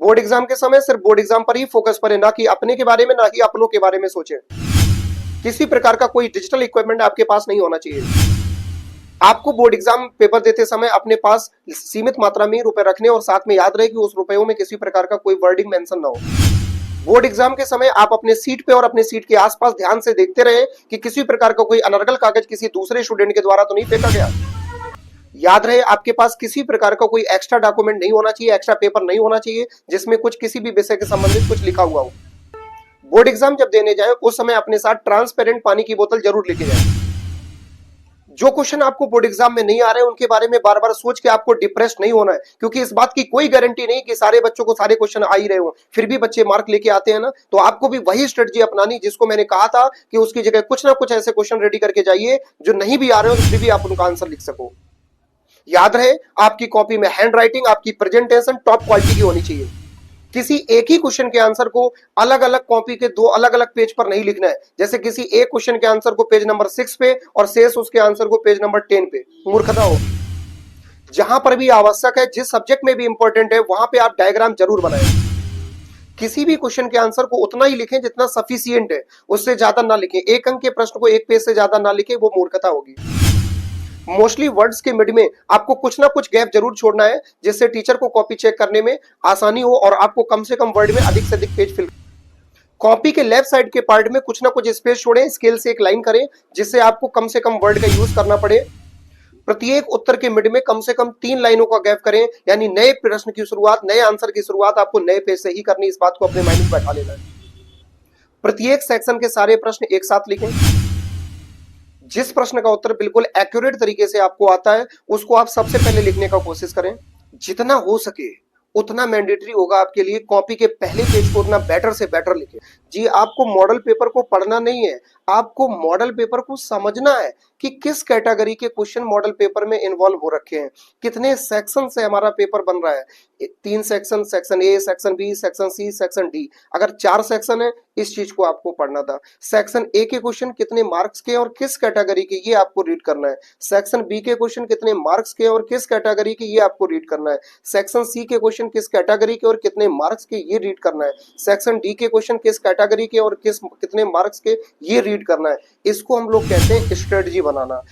Board exam के समय सिर्फ बोर्ड एग्जाम पर ही फोकस करें, ना कि अपने के बारे में, ना ही अपनों के बारे में सोचें। किसी प्रकार का कोई डिजिटल इक्विपमेंट आपके पास नहीं होना चाहिए। आपको बोर्ड एग्जाम पेपर देते समय अपने पास सीमित मात्रा में रुपए रखने और साथ में याद रहे कि उस रुपयों में किसी प्रकार का कोई वर्डिंग मेंशन ना हो। बोर्ड एग्जाम के समय आप अपने सीट पे और अपने सीट के आसपास ध्यान से देखते रहे कि किसी प्रकार का कोई अनर्गल कागज किसी दूसरे स्टूडेंट के द्वारा तो नहीं फेंका गया। याद रहे आपके पास किसी प्रकार का कोई एक्स्ट्रा डॉक्यूमेंट नहीं होना चाहिए, एक्स्ट्रा पेपर नहीं होना चाहिए जिसमें कुछ किसी भी विषय के संबंधित कुछ लिखा हुआ हो। बोर्ड एग्जाम जब देने जाए उस समय अपने साथ ट्रांसपेरेंट पानी की बोतल जरूर लेके जाए। जो क्वेश्चन आपको बोर्ड एग्जाम में नहीं आ रहे हैं उनके बारे में बार बार सोच के आपको डिप्रेस नहीं होना है, क्योंकि इस बात की कोई गारंटी नहीं कि सारे बच्चों को सारे क्वेश्चन आ ही रहे हो, फिर भी बच्चे मार्क लेके आते हैं ना। तो आपको भी वही स्ट्रेटजी अपनानी जिसको मैंने कहा था कि उसकी जगह कुछ ना कुछ ऐसे क्वेश्चन रेडी करके जाइए जो नहीं भी आ रहे हो फिर भी आप उनका आंसर लिख सको। याद रहे आपकी कॉपी में हैंड राइटिंग, आपकी प्रेजेंटेशन टॉप क्वालिटी की होनी चाहिए। किसी एक ही क्वेश्चन के आंसर को अलग अलग कॉपी के दो अलग अलग पेज पर नहीं लिखना है। जैसे किसी एक क्वेश्चन के आंसर को पेज नंबर 6 पे और शेष उसके आंसर को पेज नंबर 10 पे, मूर्खता होगी। जहां पर भी आवश्यक है, जिस सब्जेक्ट में भी इंपॉर्टेंट है, वहां पे आप डायग्राम जरूर बनाएं। किसी भी क्वेश्चन के आंसर को उतना ही लिखें जितना सफिशियंट है, उससे ज्यादा ना लिखें। एक अंक के प्रश्न को एक पेज से ज्यादा ना लिखें, वो मूर्खता होगी। मोस्टली वर्ड्स के मिड में आपको कुछ ना कुछ गैप जरूर छोड़ना है जिससे टीचर को कॉपी चेक करने में आसानी हो और आपको कम से कम वर्ड में अधिक से अधिक पेज फिल। कॉपी के लेफ्ट साइड के पार्ट में कुछ ना कुछ स्पेस छोड़ें, स्केल से एक लाइन करें जिससे आपको कम से कम वर्ड का यूज करना पड़े। प्रत्येक उत्तर के मिड में कम से कम 3 लाइनों का गैप करें, यानी नए प्रश्न की शुरुआत, नए आंसर की शुरुआत आपको नए पेज से ही करनी। इस बात को अपने माइंड में बैठा लेना है। प्रत्येक सेक्शन के सारे प्रश्न एक साथ लिखें। जिस प्रश्न का उत्तर बिल्कुल एक्यूरेट तरीके से आपको आता है उसको आप सबसे पहले लिखने का कोशिश करें। जितना हो सके उतना मैंडेटरी होगा आपके लिए, कॉपी के पहले पेज को उतना बेटर से बेटर लिखें। जी आपको मॉडल पेपर को पढ़ना नहीं है, आपको मॉडल पेपर को समझना है कि किस कैटेगरी के क्वेश्चन मॉडल पेपर में इन्वॉल्व हो रखे हैं, कितने सेक्शन से हमारा पेपर बन रहा है। 3 section, section A, section B, section C, section D. अगर 4 सेक्शन है, इस चीज को आपको पढ़ना था। सेक्शन ए के क्वेश्चन कितने मार्क्स के और किस कैटेगरी के, ये आपको रीड करना है। सेक्शन बी के क्वेश्चन कितने मार्क्स के और किस कैटेगरी के, ये आपको रीड करना है। सेक्शन सी के क्वेश्चन किस कैटेगरी के और कितने मार्क्स के, ये रीड करना है। सेक्शन डी के क्वेश्चन किस कैटेगरी के और कितने मार्क्स के, ये रीड करना है। इसको हम लोग कहते हैं स्ट्रेटजी बनाना।